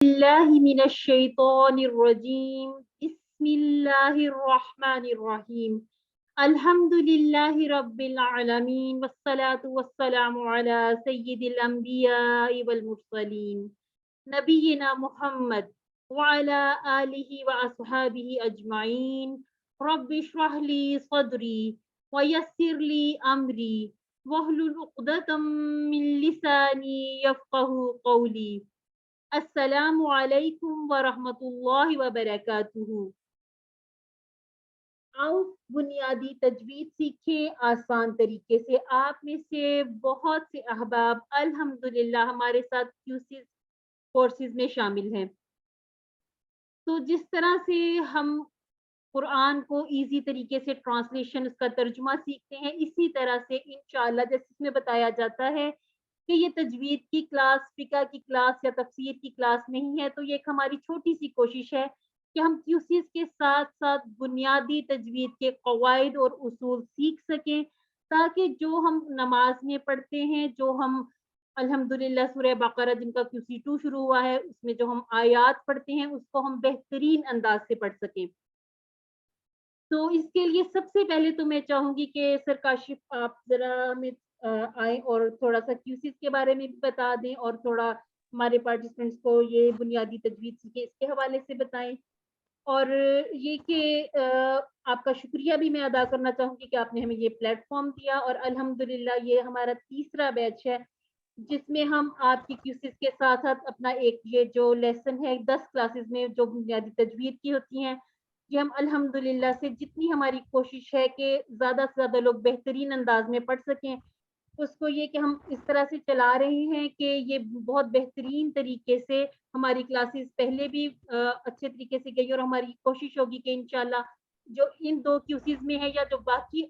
بالله من الشيطان الرجيم بسم الله الرحمن الرحيم الحمد لله رب العالمين والصلاة والسلام على سيد الأنبياء والمرسلين نبينا محمد وعلى آله وأصحابه أجمعين رب اشرح لي صدري ويسر لي أمري واحلل عقدة من لساني يفقه قولي السلام علیکم ورحمۃ اللہ وبرکاتہ۔ آؤ بنیادی تجوید سیکھیں آسان طریقے سے۔ آپ میں سے بہت سے احباب الحمدللہ ہمارے ساتھ کیوسیز کورسز میں شامل ہیں۔ تو جس طرح سے ہم قرآن کو ایزی طریقے سے ٹرانسلیشن، اس کا ترجمہ سیکھتے ہیں، اسی طرح سے انشاءاللہ جیسے اس میں بتایا جاتا ہے کہ یہ تجوید کی کلاس، فقہ کی کلاس یا تفسیر کی کلاس نہیں ہے، تو یہ ایک ہماری چھوٹی سی کوشش ہے کہ ہم کیوسیز کے ساتھ ساتھ بنیادی تجوید کے قواعد اور اصول سیکھ سکیں، تاکہ جو ہم نماز میں پڑھتے ہیں، جو ہم الحمدللہ سورہ بقرہ جن کا QC 2 شروع ہوا ہے، اس میں جو ہم آیات پڑھتے ہیں اس کو ہم بہترین انداز سے پڑھ سکیں۔ تو اس کے لیے سب سے پہلے تو میں چاہوں گی کہ سر کاشف آپ ذرا ہمیں آئیں اور تھوڑا سا QCs کے بارے میں بھی بتا دیں، اور تھوڑا ہمارے پارٹیسپینٹس کو یہ بنیادی تجوید سیکھیں اس کے حوالے سے بتائیں۔ اور یہ کہ آپ کا شکریہ بھی میں ادا کرنا چاہوں گی کہ آپ نے ہمیں یہ پلیٹ فارم دیا، اور الحمدللہ یہ ہمارا تیسرا بیچ ہے جس میں ہم آپ کی QCs کے ساتھ ساتھ اپنا ایک یہ جو لیسن ہے 10 کلاسز میں جو بنیادی تجوید کی ہوتی ہیں، یہ ہم الحمدللہ سے جتنی ہماری کوشش ہے کہ زیادہ سے زیادہ لوگ بہترین انداز میں پڑھ سکیں، اس کو یہ کہ ہم اس طرح سے چلا رہے ہیں کہ یہ بہت بہترین طریقے سے ہماری کلاسز پہلے بھی اچھے طریقے سے گئی، اور ہماری کوشش ہوگی کہ انشاءاللہ جو ان 2 QCs میں ہے یا جو باقی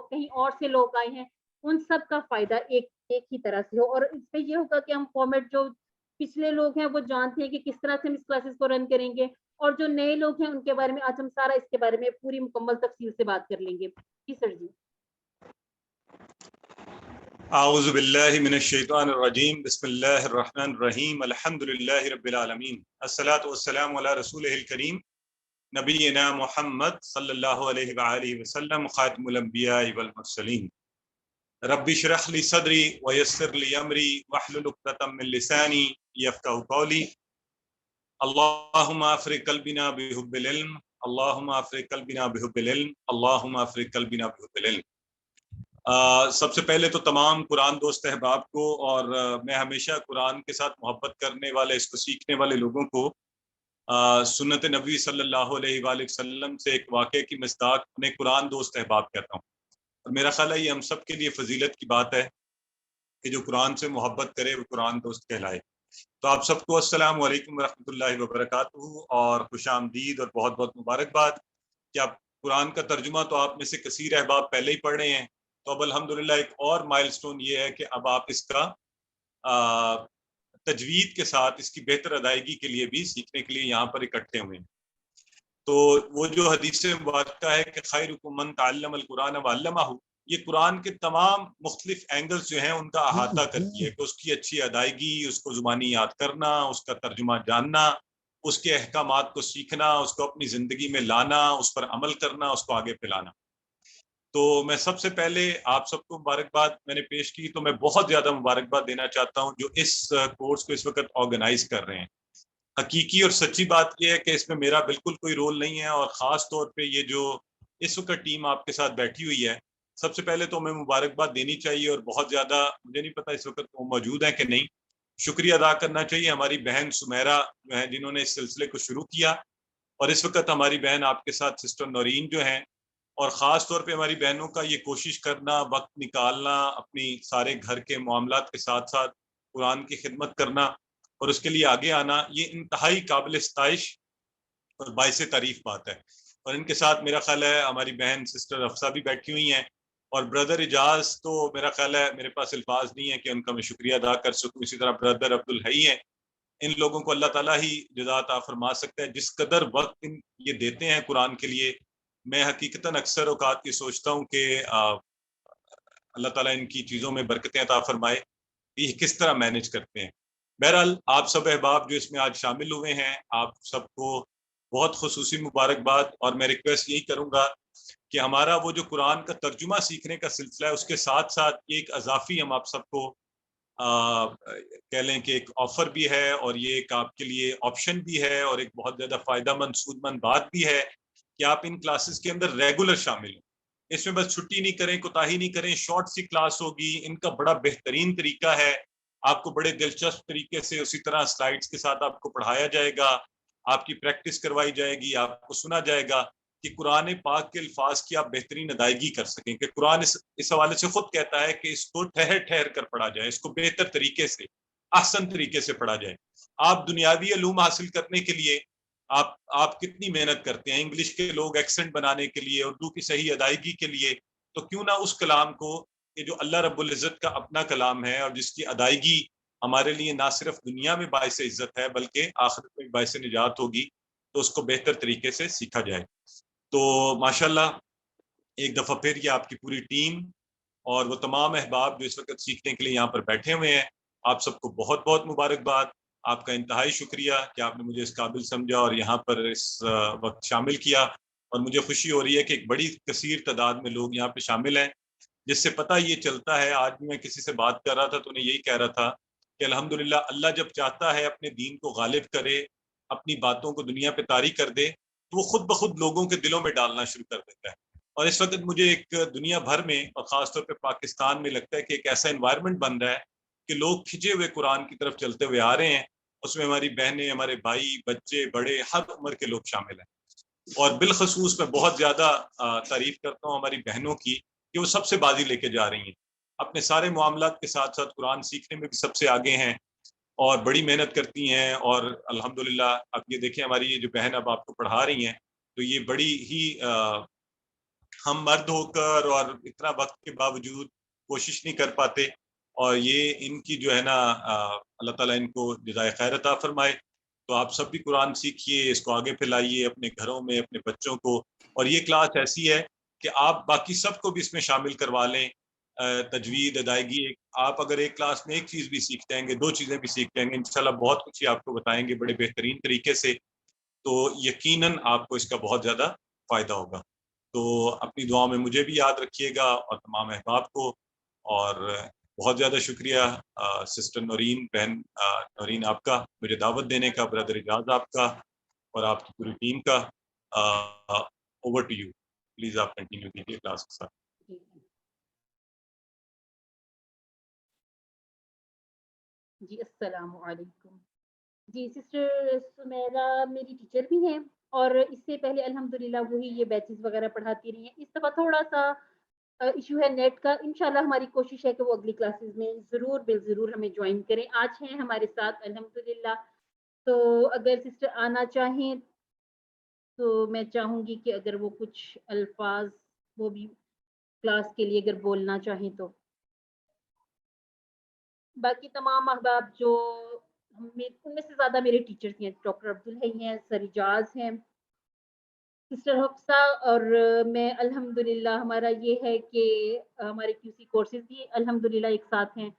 کہیں اور سے لوگ آئے ہیں ان سب کا فائدہ ایک ہی طرح سے ہو۔ اور اس پہ یہ ہوگا کہ ہم فارمیٹ جو پچھلے لوگ ہیں وہ جانتے ہیں کہ کس طرح سے ہم اس کلاسز کو رن کریں گے، اور جو نئے لوگ ہیں ان کے بارے میں آج ہم سارا اس کے بارے میں پوری مکمل تفصیل سے بات کر لیں گے۔ جی سر جی۔ اعوذ باللہ من الشیطان الرجیم، بسم اللہ الرحمن الرحیم، الحمد للہ رب العالمین، الصلاۃ والسلام علی رسولہ الکریم نبینا محمد صلی اللہ علیہ وآلہ وسلم، خاتم الانبیاء والمرسلین۔ رب اشرح لی صدری ویسر لی امری واحلل عقدۃ من لسانی یفقہوا قولی۔ اللہم افرغ قلبنا بحب العلم، اللہم افرغ قلبنا بحب العلم، اللہم افرغ قلبنا بحب العلم۔ سب سے پہلے تو تمام قرآن دوست احباب کو، اور میں ہمیشہ قرآن کے ساتھ محبت کرنے والے، اس کو سیکھنے والے لوگوں کو سنت نبوی صلی اللہ علیہ وآلہ وسلم سے ایک واقعے کی مصداق اپنے قرآن دوست احباب کہتا ہوں۔ اور میرا خیال ہے یہ ہم سب کے لیے فضیلت کی بات ہے کہ جو قرآن سے محبت کرے وہ قرآن دوست کہلائے۔ تو آپ سب کو السلام علیکم ورحمۃ اللہ وبرکاتہ، اور خوش آمدید اور بہت بہت مبارکباد کہ آپ قرآن کا ترجمہ تو آپ میں سے کثیر احباب پہلے ہی پڑھ رہے ہیں، تو اب الحمدللہ ایک اور مائل سٹون یہ ہے کہ اب آپ اس کا تجوید کے ساتھ اس کی بہتر ادائیگی کے لیے بھی سیکھنے کے لیے یہاں پر اکٹھے ہوئے ہیں۔ تو وہ جو حدیث مبارکہ ہے کہ خیرکم من تعلم القرآن وعلمہ، یہ قرآن کے تمام مختلف اینگلز جو ہیں ان کا احاطہ کرتی ہے کہ اس کی اچھی ادائیگی، اس کو زبانی یاد کرنا، اس کا ترجمہ جاننا، اس کے احکامات کو سیکھنا، اس کو اپنی زندگی میں لانا، اس پر عمل کرنا، اس کو آگے پھیلانا۔ تو میں سب سے پہلے آپ سب کو مبارکباد میں نے پیش کی، تو میں بہت زیادہ مبارکباد دینا چاہتا ہوں جو اس کورس کو اس وقت آرگنائز کر رہے ہیں۔ حقیقی اور سچی بات یہ ہے کہ اس میں میرا بالکل کوئی رول نہیں ہے، اور خاص طور پہ یہ جو اس وقت ٹیم آپ کے ساتھ بیٹھی ہوئی ہے، سب سے پہلے تو ہمیں مبارکباد دینی چاہیے، اور بہت زیادہ مجھے نہیں پتا اس وقت وہ موجود ہیں کہ نہیں، شکریہ ادا کرنا چاہیے ہماری بہن سمیرہ جو ہے جنہوں نے اس سلسلے کو شروع کیا، اور اس وقت ہماری بہن آپ کے ساتھ سسٹر نورین جو ہیں، اور خاص طور پہ ہماری بہنوں کا یہ کوشش کرنا، وقت نکالنا، اپنی سارے گھر کے معاملات کے ساتھ ساتھ قرآن کی خدمت کرنا اور اس کے لیے آگے آنا، یہ انتہائی قابل ستائش اور باعث تعریف بات ہے۔ اور ان کے ساتھ میرا خیال ہے ہماری بہن سسٹر افسا بھی بیٹھی ہوئی ہیں، اور بردر اجاز تو میرا خیال ہے میرے پاس الفاظ نہیں ہے کہ ان کا میں شکریہ ادا کر سکوں، اسی طرح بردر عبدالحی ہیں۔ ان لوگوں کو اللہ تعالیٰ ہی جزا عطا فرما سکتا ہے، جس قدر وقت یہ دیتے ہیں قرآن کے لیے۔ میں حقیقتاً اکثر اوقات یہ سوچتا ہوں کہ اللہ تعالیٰ ان کی چیزوں میں برکتیں عطا فرمائے، یہ کس طرح مینج کرتے ہیں۔ بہرحال آپ سب احباب جو اس میں آج شامل ہوئے ہیں، آپ سب کو بہت خصوصی مبارکباد، اور میں ریکویسٹ یہی کروں گا کہ ہمارا وہ جو قرآن کا ترجمہ سیکھنے کا سلسلہ ہے، اس کے ساتھ ساتھ ایک اضافی ہم آپ سب کو کہہ لیں کہ ایک آفر بھی ہے، اور یہ ایک آپ کے لیے آپشن بھی ہے، اور ایک بہت زیادہ فائدہ مند سود مند بات بھی ہے کہ آپ ان کلاسز کے اندر ریگولر شامل ہوں. اس میں بس چھٹی نہیں کریں، کوتاہی نہیں کریں. شارٹ سی کلاس ہوگی، ان کا بڑا بہترین طریقہ ہے، آپ کو بڑے دلچسپ طریقے سے اسی طرح سلائیڈز کے ساتھ آپ کو پڑھایا جائے گا، آپ کی پریکٹس کروائی جائے گی، آپ کو سنا جائے گا کہ قرآن پاک کے الفاظ کی آپ بہترین ادائیگی کر سکیں. کہ قرآن اس حوالے سے خود کہتا ہے کہ اس کو ٹھہر ٹھہر کر پڑھا جائے، اس کو بہتر طریقے سے، احسن طریقے سے پڑھا جائے. آپ دنیاوی علوم حاصل کرنے کے لیے آپ کتنی محنت کرتے ہیں، انگلش کے لوگ ایکسنٹ بنانے کے لیے، اردو کی صحیح ادائیگی کے لیے، تو کیوں نہ اس کلام کو، کہ جو اللہ رب العزت کا اپنا کلام ہے اور جس کی ادائیگی ہمارے لیے نہ صرف دنیا میں باعث عزت ہے بلکہ آخرت میں باعث نجات ہوگی، تو اس کو بہتر طریقے سے سیکھا جائے. تو ماشاءاللہ ایک دفعہ پھر یہ آپ کی پوری ٹیم اور وہ تمام احباب جو اس وقت سیکھنے کے لیے یہاں پر بیٹھے ہوئے ہیں، آپ سب کو بہت بہت مبارکباد. آپ کا انتہائی شکریہ کہ آپ نے مجھے اس قابل سمجھا اور یہاں پر اس وقت شامل کیا. اور مجھے خوشی ہو رہی ہے کہ ایک بڑی کثیر تعداد میں لوگ یہاں پہ شامل ہیں، جس سے پتہ یہ چلتا ہے. آج بھی میں کسی سے بات کر رہا تھا تو انہیں یہی کہہ رہا تھا کہ الحمدللہ اللہ جب چاہتا ہے اپنے دین کو غالب کرے، اپنی باتوں کو دنیا پہ طاری کر دے، تو وہ خود بخود لوگوں کے دلوں میں ڈالنا شروع کر دیتا ہے. اور اس وقت مجھے ایک دنیا بھر میں اور خاص طور پہ پاکستان میں لگتا ہے کہ ایک ایسا انوائرمنٹ بن رہا ہے کہ لوگ کھنچے ہوئے قرآن کی طرف چلتے ہوئے آ رہے ہیں. اس میں ہماری بہنیں، ہمارے بھائی، بچے، بڑے، ہر عمر کے لوگ شامل ہیں. اور بالخصوص میں بہت زیادہ تعریف کرتا ہوں ہماری بہنوں کی کہ وہ سب سے بازی لے کے جا رہی ہیں، اپنے سارے معاملات کے ساتھ ساتھ قرآن سیکھنے میں بھی سب سے آگے ہیں اور بڑی محنت کرتی ہیں. اور الحمدللہ اب یہ دیکھیں ہماری یہ جو بہن اب آپ کو پڑھا رہی ہیں، تو یہ بڑی ہی ہم مرد ہو کر اور اتنا وقت کے باوجود کوشش نہیں کر پاتے، اور یہ ان کی جو ہے نا اللہ تعالیٰ ان کو جزائے خیر عطا فرمائے. تو آپ سب بھی قرآن سیکھیے، اس کو آگے پھیلائیے اپنے گھروں میں، اپنے بچوں کو. اور یہ کلاس ایسی ہے کہ آپ باقی سب کو بھی اس میں شامل کروا لیں. تجوید، ادائیگی، آپ اگر ایک کلاس میں ایک چیز بھی سیکھ جائیں گے، دو چیزیں بھی سیکھ جائیں گے، انشاءاللہ بہت کچھ ہی آپ کو بتائیں گے بڑے بہترین طریقے سے. تو یقیناً آپ کو اس کا بہت زیادہ فائدہ ہوگا. تو اپنی دعاؤں میں مجھے بھی یاد رکھیے گا اور تمام احباب کو. اور بہت زیادہ شکریہ سسٹر نورین، بہن نورین آپ کا مجھے دعوت دینے کا، برادر اجاز آپ کا اور آپ کی پوری ٹیم کا. اوور ٹو یو، پلیز آپ کنٹینیو کیجیے کلاس کے ساتھ. جی السلام علیکم. جی سسٹر سمیرہ میری ٹیچر بھی ہیں، اور اس سے پہلے الحمدللہ وہی یہ بیچز وغیرہ پڑھاتی رہی ہیں. اس دفعہ تھوڑا سا ایشو ہے نیٹ کا. انشاءاللہ ہماری کوشش ہے کہ وہ اگلی کلاسز میں ضرور ہمیں جوائن کریں. آج ہیں ہمارے ساتھ الحمدللہ. تو اگر سسٹر آنا چاہیں تو میں چاہوں گی کہ اگر وہ کچھ الفاظ وہ بھی کلاس کے لیے اگر بولنا چاہیں تو. باقی تمام احباب جو ان میں سے زیادہ میرے ٹیچرز ہیں، ڈاکٹر عبدالحی ہیں، سر اجاز ہیں، سسٹر حفصہ اور میں. الحمدللہ ہمارا یہ ہے کہ ہمارے QC کورسز بھی الحمدللہ ایک ساتھ ہیں،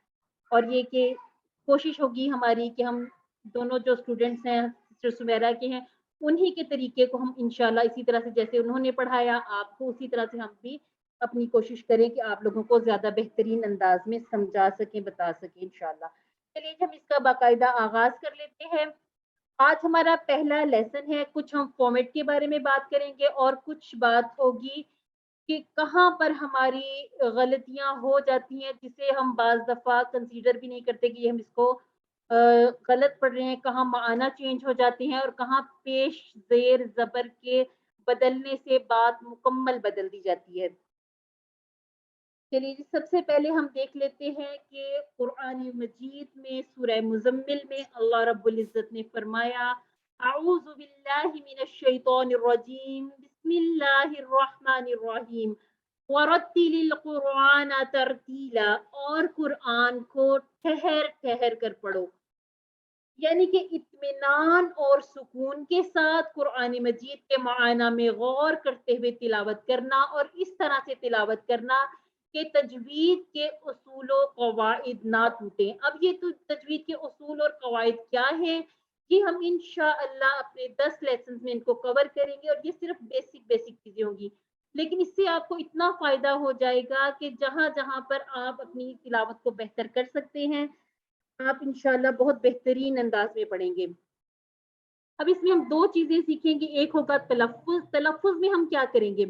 اور یہ کہ کوشش ہوگی ہماری کہ ہم دونوں جو اسٹوڈنٹس ہیں سسٹر سمیرہ کے ہیں، انہی کے طریقے کو ہم انشاءاللہ اسی طرح سے جیسے انہوں نے پڑھایا آپ کو، اسی طرح سے ہم بھی اپنی کوشش کریں کہ آپ لوگوں کو زیادہ بہترین انداز میں سمجھا سکیں، بتا سکیں انشاءاللہ. چلیے ہم اس کا باقاعدہ آغاز کر لیتے ہیں. آج ہمارا پہلا لیسن ہے. کچھ ہم فارمیٹ کے بارے میں بات کریں گے اور کچھ بات ہوگی کہ کہاں پر ہماری غلطیاں ہو جاتی ہیں جسے ہم بعض دفعہ کنسیڈر بھی نہیں کرتے کہ ہم اس کو غلط پڑھ رہے ہیں، کہاں معنی چینج ہو جاتے ہیں اور کہاں پیش زیر زبر کے بدلنے سے بات مکمل بدل دی جاتی ہے. چلیے جی سب سے پہلے ہم دیکھ لیتے ہیں کہ قرآن مجید میں سورہ مزمل میں اللہ رب العزت نے فرمایا اعوذ باللہ من الشیطان الرجیم بسم اللہ الرحمن الرحیم ورتل القرآن ترتیلا، اور قرآن کو ٹھہر ٹھہر کر پڑھو. یعنی کہ اطمینان اور سکون کے ساتھ قرآن مجید کے معنی میں غور کرتے ہوئے تلاوت کرنا، اور اس طرح سے تلاوت کرنا کہ تجوید کے اصول و قواعد نہ ٹوٹیں۔ اب یہ تو تجوید کے اصول اور قواعد کیا ہیں، یہ ہم انشاءاللہ اپنے 10 لیسنز میں ان کو کور کریں گے، اور یہ صرف بیسک چیزیں ہوں گی، لیکن اس سے آپ کو اتنا فائدہ ہو جائے گا کہ جہاں جہاں پر آپ اپنی تلاوت کو بہتر کر سکتے ہیں، آپ انشاءاللہ بہت بہترین انداز میں پڑھیں گے۔ اب اس میں ہم 2 چیزیں سیکھیں گے، ایک ہوگا تلفظ۔ تلفظ میں ہم کیا کریں گے،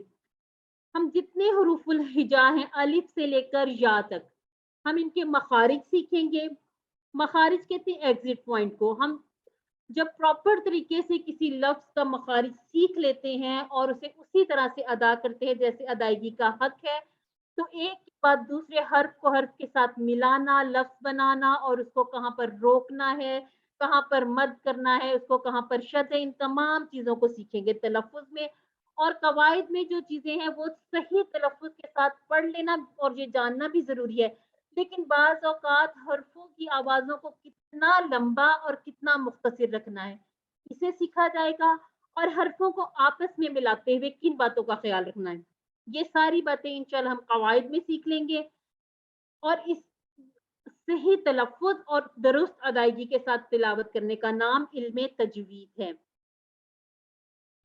ہم جتنے حروف الہجا ہیں الف سے لے کر یا تک، ہم ان کے مخارج سیکھیں گے۔ مخارج کہتے ہیں ایگزٹ پوائنٹ کو۔ ہم جب پراپر طریقے سے کسی لفظ کا مخارج سیکھ لیتے ہیں اور اسے اسی طرح سے ادا کرتے ہیں جیسے ادائیگی کا حق ہے، تو ایک کے بعد دوسرے حرف کو حرف کے ساتھ ملانا، لفظ بنانا، اور اس کو کہاں پر روکنا ہے، کہاں پر مد کرنا ہے، اس کو کہاں پر شد ہے، ان تمام چیزوں کو سیکھیں گے تلفظ میں۔ اور قواعد میں جو چیزیں ہیں وہ صحیح تلفظ کے ساتھ پڑھ لینا اور یہ جاننا بھی ضروری ہے، لیکن بعض اوقات حرفوں کی آوازوں کو کتنا لمبا اور کتنا مختصر رکھنا ہے، اسے سیکھا جائے گا۔ اور حرفوں کو آپس میں ملاتے ہوئے کن باتوں کا خیال رکھنا ہے، یہ ساری باتیں انشاءاللہ ہم قواعد میں سیکھ لیں گے۔ اور اس صحیح تلفظ اور درست ادائیگی کے ساتھ تلاوت کرنے کا نام علم تجوید ہے۔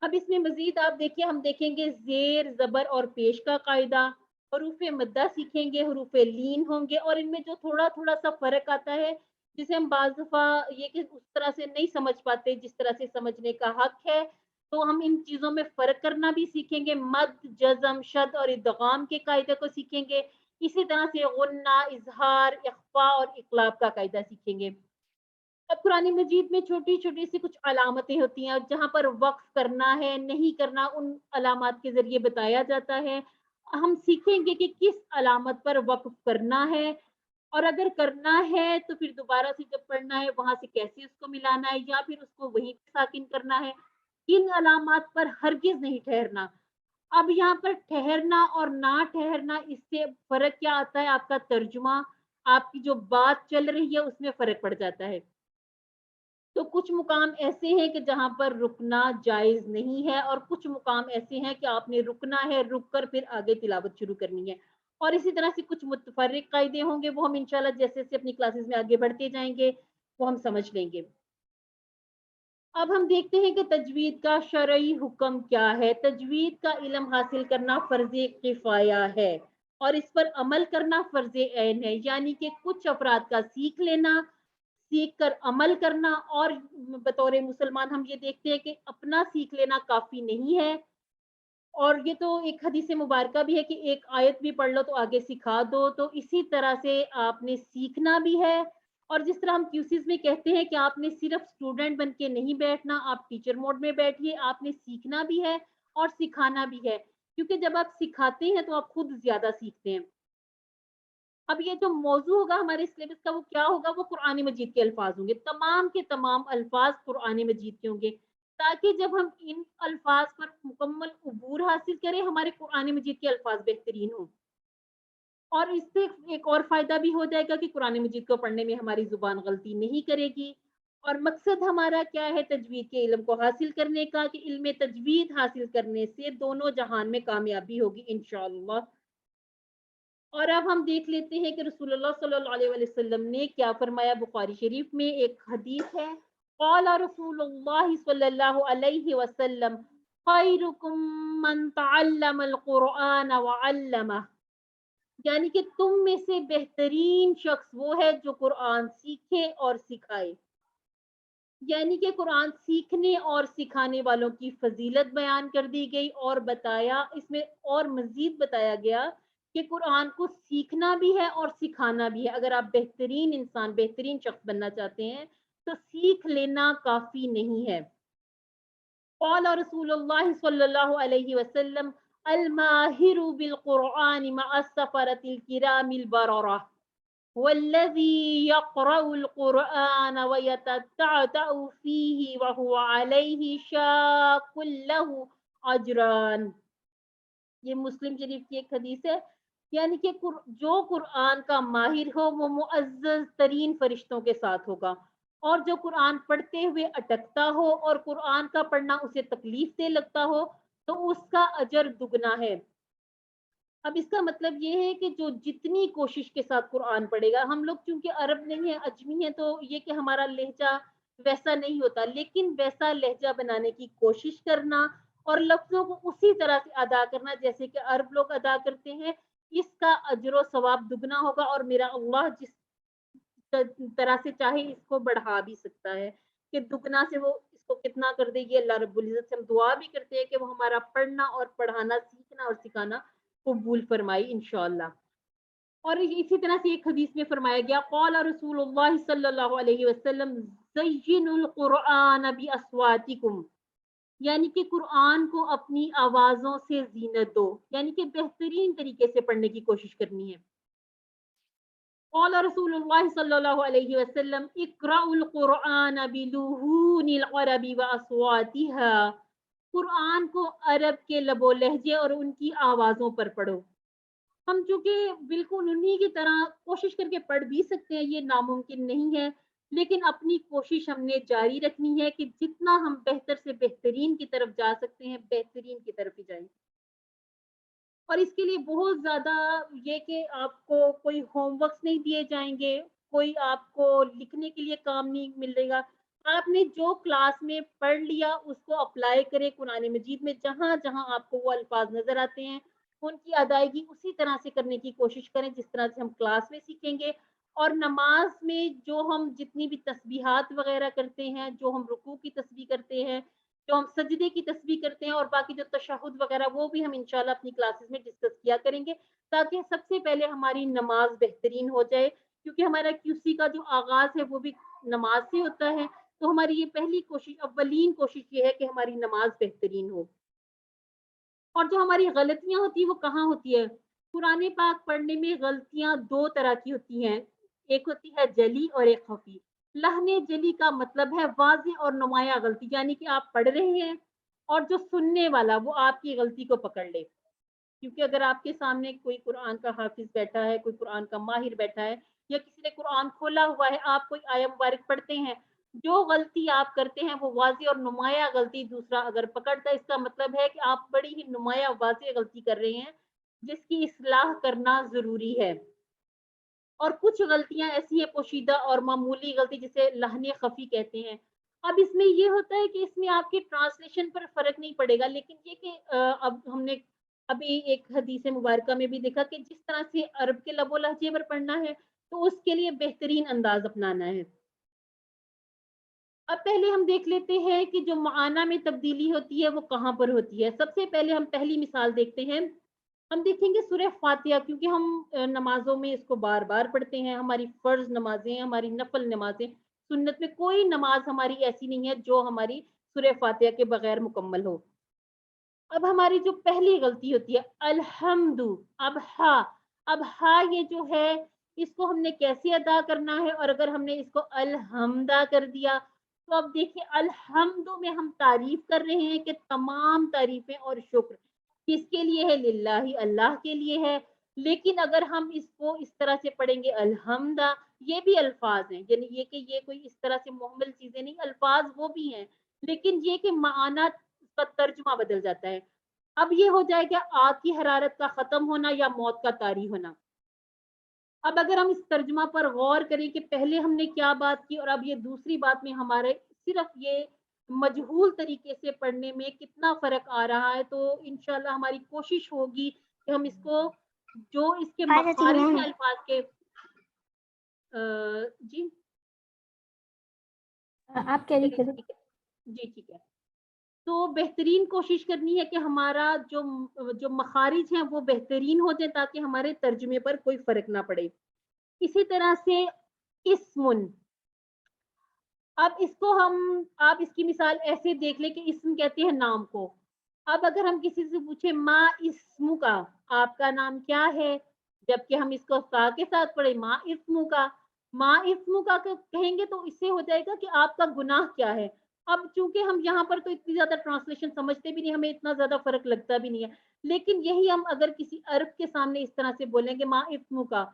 اب اس میں مزید آپ دیکھیے، ہم دیکھیں گے زیر، زبر اور پیش کا قاعدہ، حروف مدہ سیکھیں گے، حروف لین ہوں گے، اور ان میں جو تھوڑا تھوڑا سا فرق آتا ہے جسے ہم بعض دفعہ یہ کہ اس طرح سے نہیں سمجھ پاتے جس طرح سے سمجھنے کا حق ہے، تو ہم ان چیزوں میں فرق کرنا بھی سیکھیں گے۔ مد، جزم، شد اور ادغام کے قاعدے کو سیکھیں گے، اسی طرح سے غنہ، اظہار، اخفاء اور اقلاب کا قاعدہ سیکھیں گے۔ اب قرآن مجید میں چھوٹی چھوٹی سی کچھ علامتیں ہوتی ہیں، جہاں پر وقف کرنا ہے نہیں کرنا ان علامات کے ذریعے بتایا جاتا ہے۔ ہم سیکھیں گے کہ کس علامت پر وقف کرنا ہے، اور اگر کرنا ہے تو پھر دوبارہ سے جب پڑھنا ہے وہاں سے کیسے اس کو ملانا ہے، یا پھر اس کو وہیں پہ ساکن کرنا ہے۔ کن علامات پر ہرگز نہیں ٹھہرنا۔ اب یہاں پر ٹھہرنا اور نہ ٹھہرنا، اس سے فرق کیا آتا ہے، آپ کا ترجمہ، آپ کی جو بات چل رہی ہے اس میں فرق پڑ جاتا ہے۔ تو کچھ مقام ایسے ہیں کہ جہاں پر رکنا جائز نہیں ہے، اور کچھ مقام ایسے ہیں کہ آپ نے رکنا ہے، رک کر پھر آگے تلاوت شروع کرنی ہے۔ اور اسی طرح سے کچھ متفرق قاعدے ہوں گے، وہ ہم انشاءاللہ جیسے جیسے اپنی کلاسز میں آگے بڑھتے جائیں گے وہ ہم سمجھ لیں گے۔ اب ہم دیکھتے ہیں کہ تجوید کا شرعی حکم کیا ہے۔ تجوید کا علم حاصل کرنا فرض کفایہ ہے، اور اس پر عمل کرنا فرض عین ہے، یعنی کہ کچھ افراد کا سیکھ لینا، سیکھ کر عمل کرنا، اور بطور مسلمان ہم یہ دیکھتے ہیں کہ اپنا سیکھ لینا کافی نہیں ہے۔ اور یہ تو ایک حدیث مبارکہ بھی ہے کہ ایک آیت بھی پڑھ لو تو آگے سکھا دو، تو اسی طرح سے آپ نے سیکھنا بھی ہے۔ اور جس طرح ہم کیوسیز میں کہتے ہیں کہ آپ نے صرف اسٹوڈنٹ بن کے نہیں بیٹھنا، آپ ٹیچر موڈ میں بیٹھیے، آپ نے سیکھنا بھی ہے اور سکھانا بھی ہے، کیونکہ جب آپ سکھاتے ہیں تو آپ خود زیادہ سیکھتے ہیں۔ اب یہ جو موضوع ہوگا ہمارے سلیبس کا وہ کیا ہوگا، وہ قرآن مجید کے الفاظ ہوں گے، تمام کے تمام الفاظ قرآن مجید کے ہوں گے، تاکہ جب ہم ان الفاظ پر مکمل عبور حاصل کریں ہمارے قرآن مجید کے الفاظ بہترین ہوں۔ اور اس سے ایک اور فائدہ بھی ہو جائے گا کہ قرآن مجید کو پڑھنے میں ہماری زبان غلطی نہیں کرے گی۔ اور مقصد ہمارا کیا ہے تجوید کے علم کو حاصل کرنے کا، کہ علم تجوید حاصل کرنے سے دونوں جہان میں کامیابی ہوگی انشاءاللہ۔ اور اب ہم دیکھ لیتے ہیں کہ رسول اللہ صلی اللہ علیہ وسلم نے کیا فرمایا۔ بخاری شریف میں ایک حدیث ہے، قال رسول اللہ صلی اللہ علیہ وسلم خیرکم من تعلم القرآن وعلمہ، یعنی کہ تم میں سے بہترین شخص وہ ہے جو قرآن سیکھے اور سکھائے۔ یعنی کہ قرآن سیکھنے اور سکھانے والوں کی فضیلت بیان کر دی گئی، اور بتایا اس میں اور مزید بتایا گیا کہ قرآن کو سیکھنا بھی ہے اور سکھانا بھی ہے۔ اگر آپ بہترین انسان، بہترین شخص بننا چاہتے ہیں تو سیکھ لینا کافی نہیں ہے۔ قال رسول اللہ صلی اللہ علیہ وسلم الماہر بالقرآن مع السفرة الكرام البررہ والذي يقرأ القرآن ويتتعتع فيه وهو عليه شاق له أجران۔ یہ مسلم شریف کی ایک حدیث ہے، یعنی کہ جو قرآن کا ماہر ہو وہ معزز ترین فرشتوں کے ساتھ ہوگا، اور جو قرآن پڑھتے ہوئے اٹکتا ہو اور قرآن کا پڑھنا اسے تکلیف دہ لگتا ہو تو اس کا اجر دگنا ہے۔ اب اس کا مطلب یہ ہے کہ جو جتنی کوشش کے ساتھ قرآن پڑھے گا، ہم لوگ چونکہ عرب نہیں ہیں، اجمی ہیں، تو یہ کہ ہمارا لہجہ ویسا نہیں ہوتا، لیکن ویسا لہجہ بنانے کی کوشش کرنا اور لفظوں کو اسی طرح سے ادا کرنا جیسے کہ عرب لوگ ادا کرتے ہیں، اس کا اجر و ثواب دگنا ہوگا، اور میرا اللہ جس طرح سے چاہے اس کو بڑھا بھی سکتا ہے کہ دگنا سے وہ اس کو کتنا کر دے گی۔ اللہ رب العزت سے ہم دعا بھی کرتے ہیں کہ وہ ہمارا پڑھنا اور پڑھانا، سیکھنا اور سکھانا قبول فرمائی انشاءاللہ۔ اور اسی طرح سے ایک حدیث میں فرمایا گیا، قال رسول اللہ صلی اللہ علیہ وسلم زینوا القرآن باصواتکم، یعنی کہ قرآن کو اپنی آوازوں سے زینت دو، یعنی کہ بہترین طریقے سے پڑھنے کی کوشش کرنی ہے۔ قال رسول اللہ صلی اللہ علیہ وسلم اقرأوا القرآن بلہون العرب واصواتها، قرآن کو عرب کے لب و لہجے اور ان کی آوازوں پر پڑھو۔ ہم چونکہ بالکل انہی کی طرح کوشش کر کے پڑھ بھی سکتے ہیں، یہ ناممکن نہیں ہے، لیکن اپنی کوشش ہم نے جاری رکھنی ہے کہ جتنا ہم بہتر سے بہترین کی طرف جا سکتے ہیں، بہترین کی طرف ہی جائیں۔ اور اس کے لیے بہت زیادہ یہ کہ آپ کو کوئی ہوم ورکس نہیں دیے جائیں گے، کوئی آپ کو لکھنے کے لیے کام نہیں ملے گا، آپ نے جو کلاس میں پڑھ لیا اس کو اپلائی کریں قرآن مجید میں، جہاں جہاں آپ کو وہ الفاظ نظر آتے ہیں ان کی ادائیگی اسی طرح سے کرنے کی کوشش کریں جس طرح سے ہم کلاس میں سیکھیں گے۔ اور نماز میں جو ہم جتنی بھی تسبیحات وغیرہ کرتے ہیں، جو ہم رکوع کی تسبیح کرتے ہیں، جو ہم سجدے کی تسبیح کرتے ہیں، اور باقی جو تشہد وغیرہ، وہ بھی ہم انشاءاللہ اپنی کلاسز میں ڈسکس کیا کریں گے، تاکہ سب سے پہلے ہماری نماز بہترین ہو جائے، کیونکہ ہمارا QC کا جو آغاز ہے وہ بھی نماز سے ہوتا ہے، تو ہماری یہ پہلی کوشش، اولین کوشش یہ ہے کہ ہماری نماز بہترین ہو۔ اور جو ہماری غلطیاں ہوتی ہیں وہ کہاں ہوتی ہے؟ قرآن پاک پڑھنے میں غلطیاں دو طرح کی ہوتی ہیں، ایک ہوتی ہے جلی اور ایک خفی۔ لہن جلی کا مطلب ہے واضح اور نمایاں غلطی، یعنی کہ آپ پڑھ رہے ہیں اور جو سننے والا وہ آپ کی غلطی کو پکڑ لے، کیونکہ اگر آپ کے سامنے کوئی قرآن کا حافظ بیٹھا ہے، کوئی قرآن کا ماہر بیٹھا ہے، یا کسی نے قرآن کھولا ہوا ہے، آپ کوئی آیت مبارک پڑھتے ہیں، جو غلطی آپ کرتے ہیں وہ واضح اور نمایاں غلطی دوسرا اگر پکڑتا ہے، اس کا مطلب ہے کہ آپ بڑی ہی نمایاں واضح غلطی کر رہے ہیں جس کی اصلاح کرنا ضروری ہے۔ اور کچھ غلطیاں ایسی ہیں پوشیدہ اور معمولی غلطی جسے لہن خفی کہتے ہیں۔ اب اس میں یہ ہوتا ہے کہ اس میں آپ کی ٹرانسلیشن پر فرق نہیں پڑے گا، لیکن یہ کہ اب ہم نے ابھی ایک حدیث مبارکہ میں بھی دیکھا کہ جس طرح سے عرب کے لب و لہجے پر پڑھنا ہے تو اس کے لیے بہترین انداز اپنانا ہے۔ اب پہلے ہم دیکھ لیتے ہیں کہ جو معنی میں تبدیلی ہوتی ہے وہ کہاں پر ہوتی ہے۔ سب سے پہلے ہم پہلی مثال دیکھتے ہیں، ہم دیکھیں گے سورہ فاتحہ، کیونکہ ہم نمازوں میں اس کو بار بار پڑھتے ہیں، ہماری فرض نمازیں، ہماری نفل نمازیں، سنت میں کوئی نماز ہماری ایسی نہیں ہے جو ہماری سورہ فاتحہ کے بغیر مکمل ہو۔ اب ہماری جو پہلی غلطی ہوتی ہے الحمد، اب ہا یہ جو ہے اس کو ہم نے کیسے ادا کرنا ہے، اور اگر ہم نے اس کو الحمدہ کر دیا تو اب دیکھیں الحمد میں ہم تعریف کر رہے ہیں کہ تمام تعریفیں اور شکر کس کے لیے ہے؟ للہ، اللہ کے لیے ہے۔ لیکن اگر ہم اس کو اس طرح سے پڑھیں گے الحمدہ، یہ بھی الفاظ ہیں، یعنی یہ کہ یہ کوئی اس طرح سے محمل چیزیں نہیں، الفاظ وہ بھی ہیں، لیکن یہ کہ معنی کا ترجمہ بدل جاتا ہے۔ اب یہ ہو جائے گا آگ کی حرارت کا ختم ہونا یا موت کا طاری ہونا۔ اب اگر ہم اس ترجمہ پر غور کریں کہ پہلے ہم نے کیا بات کی اور اب یہ دوسری بات میں ہمارے صرف یہ مجہول طریقے سے پڑھنے میں کتنا فرق آ رہا ہے، تو انشاءاللہ ہماری کوشش ہوگی کہ ہم اس کو جو اس کے مخارج ہیں الفاظ کے جی آپ کیری کریں۔ جی ٹھیک ہے، تو بہترین کوشش کرنی ہے کہ ہمارا جو مخارج ہیں وہ بہترین ہو جائیں تاکہ ہمارے ترجمے پر کوئی فرق نہ پڑے۔ اسی طرح سے اسمن، اب اس کو آپ اس کی مثال ایسے دیکھ لیں کہ اسم کہتے ہیں نام کو۔ اب اگر ہم کسی سے پوچھیں ما اسمو کا، آپ کا نام کیا ہے، جبکہ ہم اس کو سا کے ساتھ پڑھیں ما اسمو کا، ما اسمو کا کہیں گے تو اس سے ہو جائے گا کہ آپ کا گناہ کیا ہے۔ اب چونکہ ہم یہاں پر تو اتنی زیادہ ٹرانسلیشن سمجھتے بھی نہیں، ہمیں اتنا زیادہ فرق لگتا بھی نہیں ہے، لیکن یہی ہم اگر کسی عرب کے سامنے اس طرح سے بولیں گے ما اسمو کا،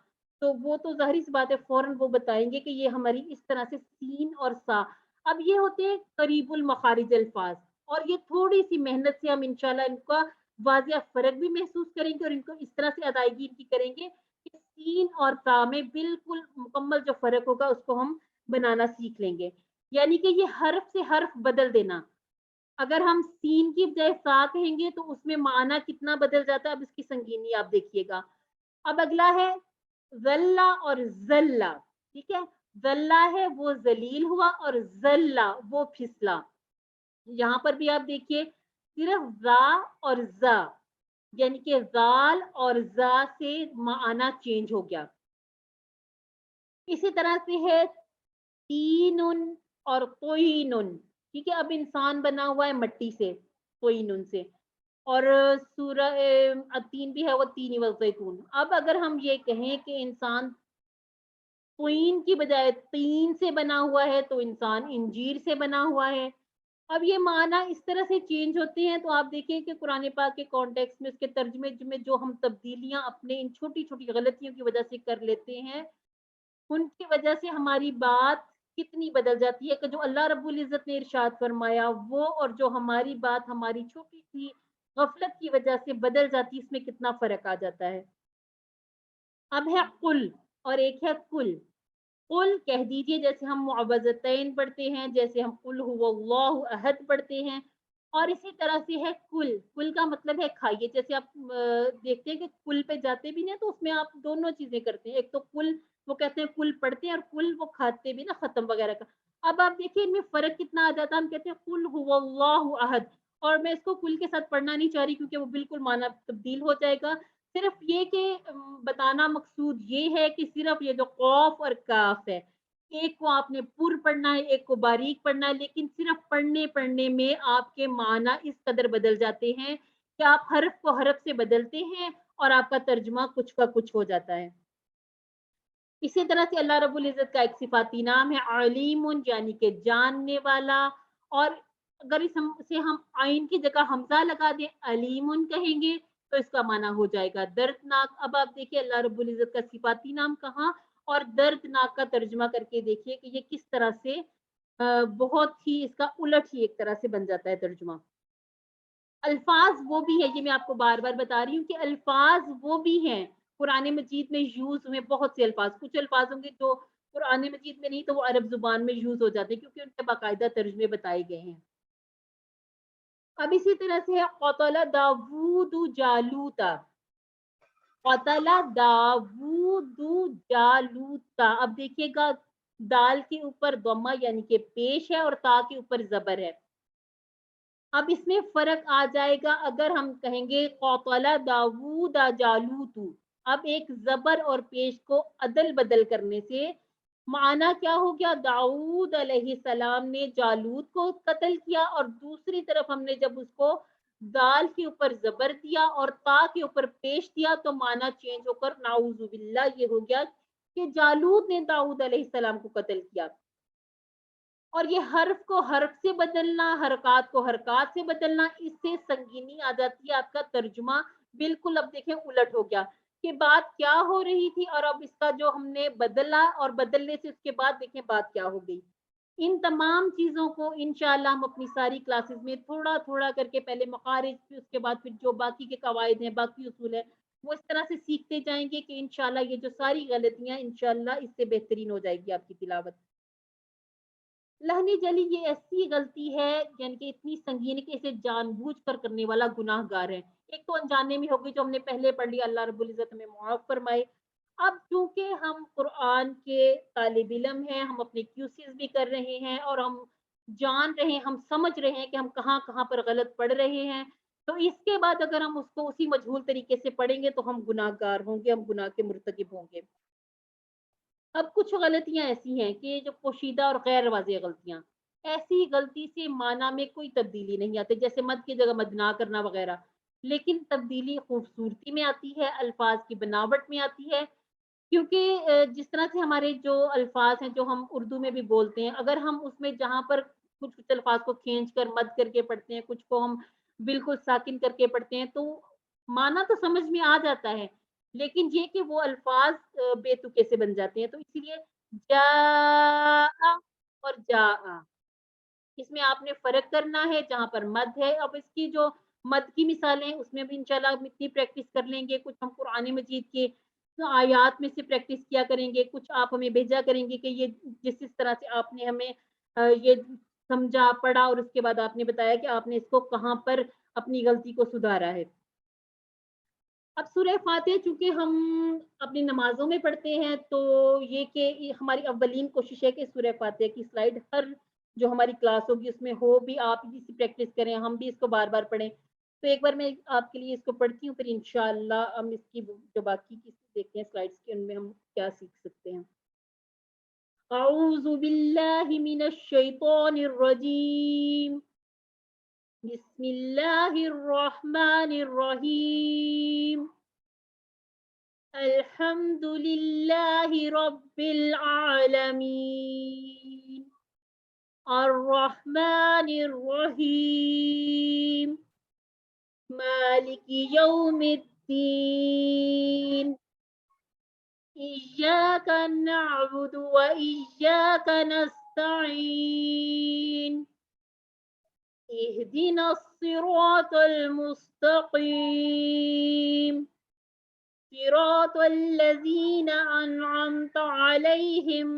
تو وہ تو ظاہری سی بات ہے فوراً وہ بتائیں گے کہ یہ ہماری اس طرح سے سین اور سا۔ اب یہ ہوتے ہیں قریب المخارج الفاظ، اور یہ تھوڑی سی محنت سے ہم انشاءاللہ ان کا واضح فرق بھی محسوس کریں گے اور ان کو اس طرح سے ادائیگی ان کی کریں گے کہ سین اور تا میں بالکل مکمل جو فرق ہوگا اس کو ہم بنانا سیکھ لیں گے. یعنی کہ یہ حرف سے حرف بدل دینا. اگر ہم سین کی بجائے سا کہیں گے تو اس میں معنی کتنا بدل جاتا ہے. اب اس کی سنگینی آپ دیکھیے گا. اب اگلا ہے ذلہ اور ذلہ. ٹھیک ہے, ذلہ ہے وہ ذلیل ہوا اور ذلہ وہ پھسلا. یہاں پر بھی آپ دیکھیے صرف زا اور زا یعنی کہ زال اور زا سے معنی چینج ہو گیا. اسی طرح سے ہے تین اور کوئین. ٹھیک ہے, اب انسان بنا ہوا ہے مٹی سے, کوئین سے, اور سورہ تین بھی ہے وہ تین والزیتون. اب اگر ہم یہ کہیں کہ انسان کوئین کی بجائے تین سے بنا ہوا ہے تو انسان انجیر سے بنا ہوا ہے. اب یہ معنی اس طرح سے چینج ہوتے ہیں تو آپ دیکھیں کہ قرآن پاک کے کانٹیکس میں اس کے ترجمے میں جو ہم تبدیلیاں اپنے ان چھوٹی چھوٹی غلطیوں کی وجہ سے کر لیتے ہیں ان کی وجہ سے ہماری بات کتنی بدل جاتی ہے کہ جو اللہ رب العزت نے ارشاد فرمایا وہ اور جو ہماری بات ہماری چھوٹی سی غفلت کی وجہ سے بدل جاتی ہے اس میں کتنا فرق آ جاتا ہے. اب ہے قل اور ایک ہے کل. قل کہہ دیجئے جیسے ہم معوذتین پڑھتے ہیں, جیسے ہم قل هو اللہ احد پڑھتے ہیں, اور اسی طرح سے ہے کل. کل کا مطلب ہے کھائیے. جیسے آپ دیکھتے ہیں کہ کل پہ جاتے بھی نا تو اس میں آپ دونوں چیزیں کرتے ہیں. ایک تو کل وہ کہتے ہیں کل پڑھتے ہیں اور کل وہ کھاتے بھی نا ختم وغیرہ کا. اب آپ دیکھیں ان میں فرق کتنا آ جاتا ہے. ہم کہتے ہیں قل هو اللہ احد, اور میں اس کو کل کے ساتھ پڑھنا نہیں چاہ رہی کیونکہ وہ بالکل معنی تبدیل ہو جائے گا. صرف یہ کہ بتانا مقصود یہ ہے کہ صرف یہ جو قوف اور کاف ہے ایک کو آپ نے پر پڑھنا ہے ایک کو باریک پڑھنا ہے, لیکن صرف پڑھنے میں آپ کے معنی اس قدر بدل جاتے ہیں کہ آپ حرف کو حرف سے بدلتے ہیں اور آپ کا ترجمہ کچھ کا کچھ ہو جاتا ہے. اسی طرح سے اللہ رب العزت کا ایک صفاتی نام ہے علیم یعنی کہ جاننے والا, اور اگر اس سے ہم عین کی جگہ حمزہ لگا دیں علیم کہیں گے تو اس کا معنی ہو جائے گا دردناک. اب آپ دیکھیے اللہ رب العزت کا صفاتی نام کہاں اور دردناک کا ترجمہ کر کے دیکھیے کہ یہ کس طرح سے بہت ہی اس کا الٹ ہی ایک طرح سے بن جاتا ہے ترجمہ. الفاظ وہ بھی ہے, یہ میں آپ کو بار بار بتا رہی ہوں کہ الفاظ وہ بھی ہیں قرآن مجید میں یوز ہوئے بہت سے الفاظ. کچھ الفاظ ہوں گے جو قرآن مجید میں نہیں تو وہ عرب زبان میں یوز ہو جاتے ہیں کیونکہ ان کے باقاعدہ ترجمے بتائے گئے ہیں. اب اسی طرح سے ہے قتل داوود جالوتا. قتل داوود جالوتا. اب دیکھیے گا دال کے اوپر ضمہ یعنی کہ پیش ہے اور تا کے اوپر زبر ہے. اب اس میں فرق آ جائے گا اگر ہم کہیں گے قتل داوود جالوت. اب ایک زبر اور پیش کو عدل بدل کرنے سے معنی کیا ہو گیا, داؤد علیہ السلام نے جالوت کو قتل کیا اور دوسری طرف ہم نے جب اس کو دال کے اوپر زبر دیا اور تا کے اوپر پیش دیا تو معنی چینج ہو کر نعوذ باللہ یہ ہو گیا کہ جالوت نے داؤد علیہ السلام کو قتل کیا. اور یہ حرف کو حرف سے بدلنا, حرکات کو حرکات سے بدلنا, اس سے سنگینی آ جاتی ہے. آپ کا ترجمہ بالکل اب دیکھیں الٹ ہو گیا کہ بات کیا ہو رہی تھی اور اب اس کا جو ہم نے بدلا اور بدلنے سے اس کے بعد دیکھیں بات کیا ہو گئی. ان تمام چیزوں کو انشاءاللہ ہم اپنی ساری کلاسز میں تھوڑا تھوڑا کر کے پہلے مخارج پھر اس کے بعد پھر جو باقی کے قواعد ہیں باقی اصول ہیں وہ اس طرح سے سیکھتے جائیں گے کہ انشاءاللہ یہ جو ساری غلطیاں انشاءاللہ اس سے بہترین ہو جائے گی آپ کی تلاوت. لہنی جلی یہ ایسی غلطی ہے یعنی کہ اتنی سنگین ہے کہ اسے جان بوجھ کر کرنے والا گناہ گار ہے. ایک تو انجانے میں ہوگی جو ہم نے پہلے پڑھ لیا, اللہ رب العزت ہمیں معاف فرمائے. اب چونکہ ہم قرآن کے طالب علم ہیں, ہم اپنے کیوسیز بھی کر رہے ہیں اور ہم جان رہے ہیں, ہم سمجھ رہے ہیں کہ ہم کہاں کہاں پر غلط پڑھ رہے ہیں, تو اس کے بعد اگر ہم اس کو اسی مجہول طریقے سے پڑھیں گے تو ہم گناہ گار ہوں گے, ہم گناہ کے مرتکب ہوں گے. اب کچھ غلطیاں ایسی ہیں کہ جو پوشیدہ اور غیر واضح غلطیاں, ایسی غلطی سے معنی میں کوئی تبدیلی نہیں آتی, جیسے مد کی جگہ مد نہ کرنا وغیرہ, لیکن تبدیلی خوبصورتی میں آتی ہے, الفاظ کی بناوٹ میں آتی ہے. کیونکہ جس طرح سے ہمارے جو الفاظ ہیں جو ہم اردو میں بھی بولتے ہیں, اگر ہم اس میں جہاں پر کچھ الفاظ کو کھینچ کر مد کر کے پڑھتے ہیں, کچھ کو ہم بالکل ساکن کر کے پڑھتے ہیں تو معنی تو سمجھ میں آ جاتا ہے, لیکن یہ کہ وہ الفاظ بے تکے سے بن جاتے ہیں. تو اسی لیے جا اور جا اس میں آپ نے فرق کرنا ہے جہاں پر مد ہے. اب اس کی جو مد کی مثالیں اس میں بھی انشاءاللہ ہم اتنی پریکٹس کر لیں گے. کچھ ہم قرآن مجید کے آیات میں سے پریکٹس کیا کریں گے, کچھ آپ ہمیں بھیجا کریں گے کہ یہ جس طرح سے آپ نے ہمیں یہ سمجھا پڑھا اور اس کے بعد آپ نے بتایا کہ آپ نے اس کو کہاں پر اپنی غلطی کو سدھارا ہے. اب سورہ فاتحہ چونکہ ہم اپنی نمازوں میں پڑھتے ہیں تو یہ کہ ہماری اولین کوشش ہے کہ سورہ فاتحہ کی سلائیڈ ہر جو ہماری کلاس ہوگی اس میں ہو بھی, آپ بھی پریکٹس کریں, ہم بھی اس کو بار بار پڑھیں. تو ایک بار میں آپ کے لیے اس کو پڑھتی ہوں, پھر انشاءاللہ ہم اس کی جو باقی کی دیکھتے ہیں سلائیڈز کی, ان میں ہم کیا سیکھ سکتے ہیں. اعوذ باللہ من الشیطان الرجیم, بسم اللہ الرحمن الرحیم, الحمد للہ رب العالمین, الرحمن الرحیم, مالک یوم الدین, ایاک نعبد و ایاک نستعین, اهدنا الصراط المستقیم, صراط الذین انعمت علیہم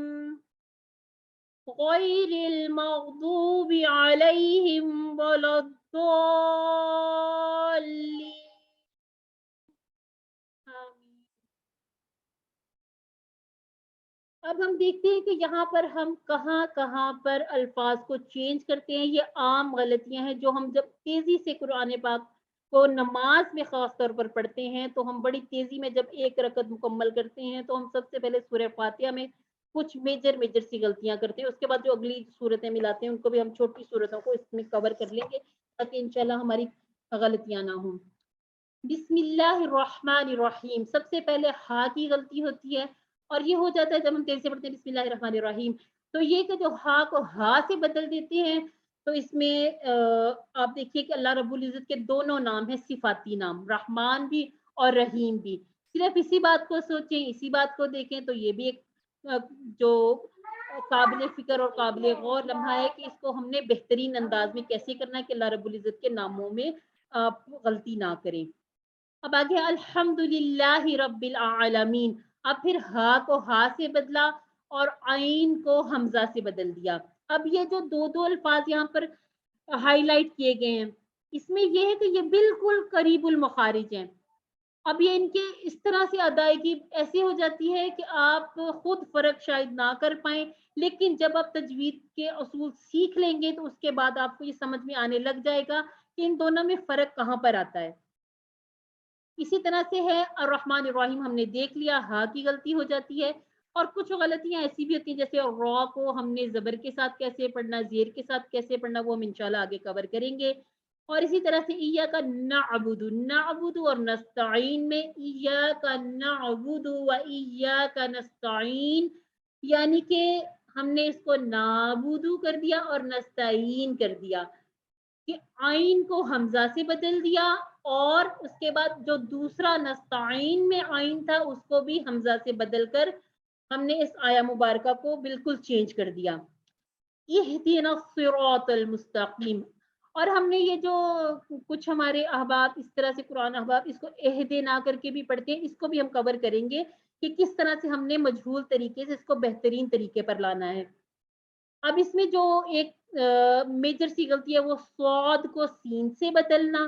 غیر المغضوب علیہم ولا الضالین. اب ہم دیکھتے ہیں کہ یہاں پر ہم کہاں کہاں پر الفاظ کو چینج کرتے ہیں. یہ عام غلطیاں ہیں جو ہم جب تیزی سے قرآن پاک کو نماز میں خاص طور پر پڑھتے ہیں تو ہم بڑی تیزی میں جب ایک رکعت مکمل کرتے ہیں تو ہم سب سے پہلے سورہ فاتحہ میں کچھ میجر سی غلطیاں کرتے ہیں. اس کے بعد جو اگلی صورتیں ملاتے ہیں ان کو بھی ہم چھوٹی صورتوں کو اس میں کور کر لیں گے تاکہ انشاءاللہ ہماری غلطیاں نہ ہوں. بسم اللہ الرحمن الرحیم, سب سے پہلے ہا کی غلطی ہوتی ہے اور یہ ہو جاتا ہے جب ہم تیزی سے پڑھتے ہیں بسم اللہ الرحمن الرحیم. تو یہ کہ جو ہا کو ہا سے بدل دیتے ہیں تو اس میں آپ دیکھیے کہ اللہ رب العزت کے دونوں نام ہیں صفاتی نام, رحمان بھی اور رحیم بھی. صرف اسی بات کو سوچیں, اسی بات کو دیکھیں تو یہ بھی ایک جو قابل فکر اور قابل غور لمحہ ہے کہ اس کو ہم نے بہترین انداز میں کیسے کرنا ہے کہ اللہ رب العزت کے ناموں میں آپ غلطی نہ کریں. اب آگے الحمدللہ رب العالمین, اب پھر ہا کو ہا سے بدلا اور عین کو حمزہ سے بدل دیا. اب یہ جو دو الفاظ یہاں پر ہائی لائٹ کیے گئے ہیں اس میں یہ ہے کہ یہ بالکل قریب المخارج ہیں. اب یہ ان کے اس طرح سے ادائیگی ایسی ہو جاتی ہے کہ آپ خود فرق شاید نہ کر پائیں, لیکن جب آپ تجوید کے اصول سیکھ لیں گے تو اس کے بعد آپ کو یہ سمجھ میں آنے لگ جائے گا کہ ان دونوں میں فرق کہاں پر آتا ہے. اسی طرح سے ہے الرحمن الرحیم, ہم نے دیکھ لیا ہا کی غلطی ہو جاتی ہے اور کچھ غلطیاں ایسی بھی ہوتی ہیں جیسے را کو ہم نے زبر کے ساتھ کیسے پڑھنا, زیر کے ساتھ کیسے پڑھنا, وہ ہم انشاءاللہ آگے کور کریں گے. اور اسی طرح سے ایاک نعبد, نعبد اور نستعین میں ایاک نعبد و ایاک نستعین, یعنی کہ ہم نے اس کو نعبدو کر دیا اور نستعین کر دیا کہ عین کو حمزہ سے بدل دیا اور اس کے بعد جو دوسرا نستعین میں عین تھا اس کو بھی حمزہ سے بدل کر ہم نے اس آیا مبارکہ کو بالکل چینج کر دیا. اہدنا الصراط المستقیم, اور ہم نے یہ جو کچھ ہمارے احباب اس طرح سے قرآن احباب اس کو اہدنا کر کے بھی پڑھتے ہیں, اس کو بھی ہم کور کریں گے کہ کس طرح سے ہم نے مجہول طریقے سے اس کو بہترین طریقے پر لانا ہے. اب اس میں جو ایک میجر سی غلطی ہے وہ صاد کو سین سے بدلنا,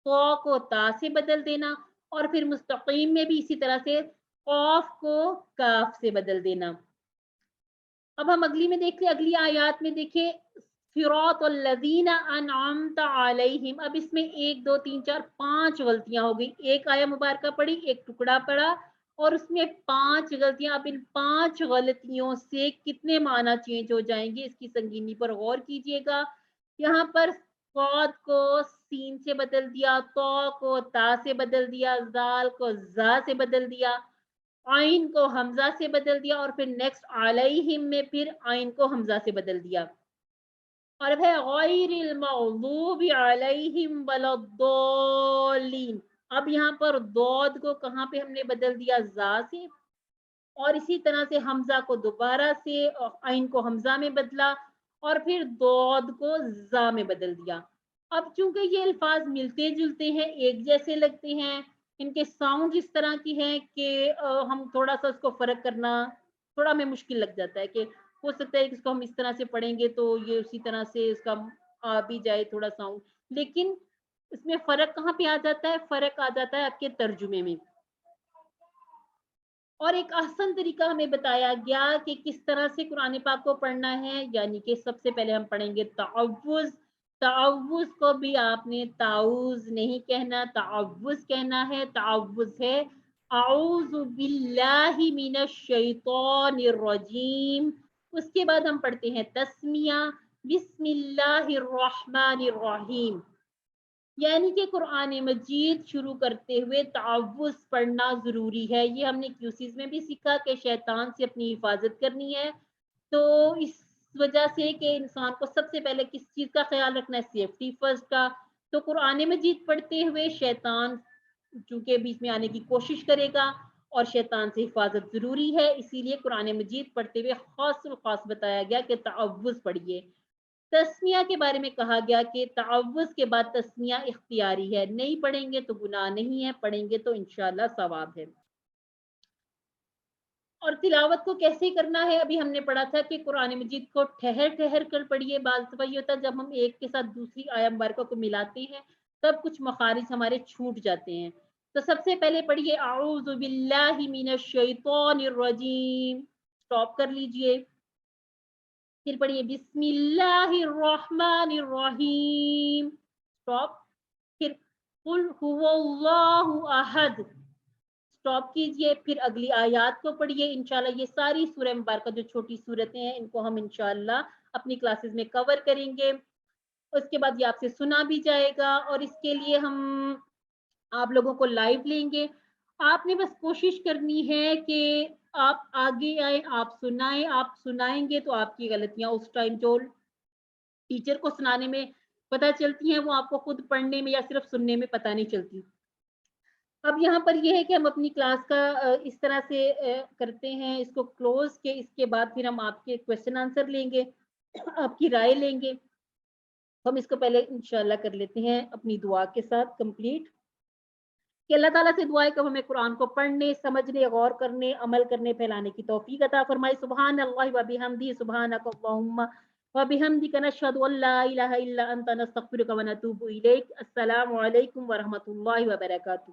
قا کو تا سے بدل دینا, اور پھر مستقیم میں بھی اسی طرح سے قاف کو کاف سے بدل دینا. اب ہم اگلی میں دیکھ لیں, اگلی آیات میں دیکھیں صراط الذین انعمت علیہم. اب اس میں 1 2 3 4 5 غلطیاں ہو گئی. ایک آیا مبارکہ پڑھی, ایک ٹکڑا پڑھا اور اس میں 5 غلطیاں. اب ان 5 غلطیوں سے کتنے معنی چینج ہو جائیں گے اس کی سنگینی پر غور کیجئے گا. یہاں پر صاد کو سین سے بدل دیا, تو کو تا سے بدل دیا, زال کو زا سے بدل دیا, عین کو حمزہ سے بدل دیا اور پھر نیکسٹ علیہم میں پھر عین کو حمزہ سے بدل دیا. اور ہے غیر المغضوب علیہم ولا الضالین. اب یہاں پر ضاد کو کہاں پہ ہم نے بدل دیا, زا سے, اور اسی طرح سے حمزہ کو دوبارہ سے عین کو حمزہ میں بدلا اور پھر ضاد کو زا میں بدل دیا. اب چونکہ یہ الفاظ ملتے جلتے ہیں، ایک جیسے لگتے ہیں، ان کے ساؤنڈ اس طرح کی ہیں کہ ہم تھوڑا سا اس کو فرق کرنا تھوڑا ہمیں مشکل لگ جاتا ہے کہ ہو سکتا ہے کہ اس کو ہم اس طرح سے پڑھیں گے تو یہ اسی طرح سے اس کا آ بھی جائے تھوڑا ساؤنڈ، لیکن اس میں فرق کہاں پہ آ جاتا ہے؟ فرق آ جاتا ہے آپ کے ترجمے میں۔ اور ایک آسان طریقہ ہمیں بتایا گیا کہ کس طرح سے قرآن پاک کو پڑھنا ہے، یعنی کہ سب سے پہلے ہم پڑھیں گے تعوذ۔ تعوذ کو بھی آپ نے تعوذ نہیں کہنا، تعوذ کہنا ہے۔ تعوذ ہے اعوذ باللہ من الشیطان الرجیم۔ اس کے بعد ہم پڑھتے ہیں تسمیہ، بسم اللہ الرحمن الرحیم، یعنی کہ قرآن مجید شروع کرتے ہوئے تعوذ پڑھنا ضروری ہے۔ یہ ہم نے کیوسیز میں بھی سیکھا کہ شیطان سے اپنی حفاظت کرنی ہے، تو اس وجہ سے کہ انسان کو سب سے پہلے کس چیز کا خیال رکھنا ہے؟ سیفٹی فرسٹ کا۔ تو قرآن مجید پڑھتے ہوئے شیطان چونکہ بیچ میں آنے کی کوشش کرے گا اور شیطان سے حفاظت ضروری ہے، اسی لیے قرآن مجید پڑھتے ہوئے خاص الخاص بتایا گیا کہ تعوذ پڑھیے۔ تسمیہ کے بارے میں کہا گیا کہ تعوذ کے بعد تسمیہ اختیاری ہے، نہیں پڑھیں گے تو گناہ نہیں ہے، پڑھیں گے تو انشاءاللہ ثواب ہے۔ اور تلاوت کو کیسے کرنا ہے؟ ابھی ہم نے پڑھا تھا کہ قرآن مجید کو ٹھہر ٹھہر کر پڑھیے۔ بعض دفعہ یہ ہوتا ہے جب ہم ایک کے ساتھ دوسری آیت مبارکہ کو ملاتے ہیں تب کچھ مخارج ہمارے چھوٹ جاتے ہیں۔ تو سب سے پہلے پڑھیے اعوذ باللہ من الشیطان الرجیم، سٹاپ کر لیجئے، پھر پڑھیے بسم اللہ الرحمن الرحیم، سٹاپ، پھر قل هو اللہ احد، سٹاپ کیجئے، پھر اگلی آیات کو پڑھیے۔ انشاءاللہ یہ ساری سورہ مبارکہ جو چھوٹی سورتیں ہیں ان کو ہم انشاءاللہ اپنی کلاسز میں کور کریں گے۔ اس کے بعد یہ آپ سے سنا بھی جائے گا اور اس کے لیے ہم آپ لوگوں کو لائیو لیں گے۔ آپ نے بس کوشش کرنی ہے کہ آپ آگے آئیں، آپ سنائیں، آپ سنائیں گے تو آپ کی غلطیاں اس ٹائم جو ٹیچر کو سنانے میں پتہ چلتی ہیں وہ آپ کو خود پڑھنے میں یا صرف سننے میں پتہ نہیں چلتی۔ اب یہاں پر یہ ہے کہ ہم اپنی کلاس کا اس طرح سے کرتے ہیں اس کو کلوز، کہ اس کے بعد پھر ہم آپ کے کویسچن آنسر لیں گے، آپ کی رائے لیں گے۔ ہم اس کو پہلے انشاءاللہ کر لیتے ہیں اپنی دعا کے ساتھ کمپلیٹ، کہ اللہ تعالیٰ سے دعا ہے کہ ہمیں قرآن کو پڑھنے، سمجھنے، غور کرنے، عمل کرنے، پھیلانے کی توفیق عطا فرمائے۔ سبحان اللہ و بحمدہ، سبحانک اللہم و بحمدک، نشہد ان لا الہ الا انت، نستغفرک و نتوب الیک۔ السلام علیکم و رحمۃ اللہ وبرکاتہ۔